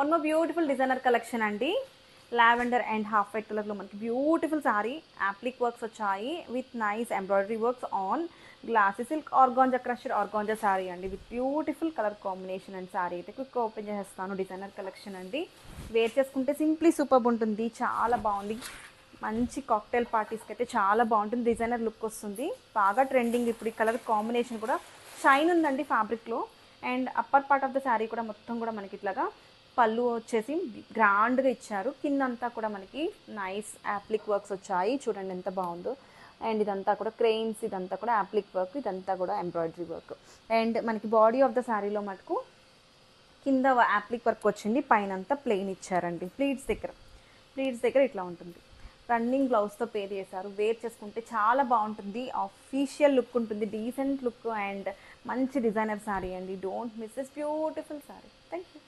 One more beautiful designer collection అండి. Lavender and half white కలర్లో మనకి బ్యూటిఫుల్ సారీ యాప్లిక్ వర్క్స్ వచ్చాయి with nice embroidery works on glassy silk organza crusher organza sari అండి with beautiful colour combination and sari అయితే quick open చేస్తాను. Designer collection అండి. Wear చేసుకుంటే simply super ఉంటుంది. చాలా బాగుంది. మంచి కాక్టైల్ పార్టీస్కి అయితే చాలా బాగుంటుంది. డిజైనర్ లుక్ వస్తుంది. బాగా ట్రెండింగ్ ఇప్పుడు ఈ కలర్ కాంబినేషన్ కూడా షైన్ ఉందండి ఫ్యాబ్రిక్లో. And upper part of the sari కూడా మొత్తం కూడా మనకి ఇట్లాగా పళ్ళు వచ్చేసి గ్రాండ్గా ఇచ్చారు. కిందంతా కూడా మనకి నైస్ యాప్లిక్ వర్క్స్ వచ్చాయి. చూడండి ఎంత బాగుందో. అండ్ ఇదంతా కూడా క్రెయిన్స్, ఇదంతా కూడా యాప్లిక్ వర్క్, ఇదంతా కూడా ఎంబ్రాయిడరీ వర్క్. అండ్ మనకి బాడీ ఆఫ్ ద శారీలో మటుకు కింద యాప్లిక్ వర్క్ వచ్చింది, పైన అంతా ప్లెయిన్ ఇచ్చారండి. ప్లీట్స్ దగ్గర ఇట్లా ఉంటుంది. రన్నింగ్ బ్లౌజ్తో పేర్ చేశారు. వేర్ చేసుకుంటే చాలా బాగుంటుంది. అఫీషియల్ లుక్ ఉంటుంది, డీసెంట్ లుక్ అండ్ మంచి డిజైనర్ శారీ అండి. Don't miss this beautiful sari. Thank you.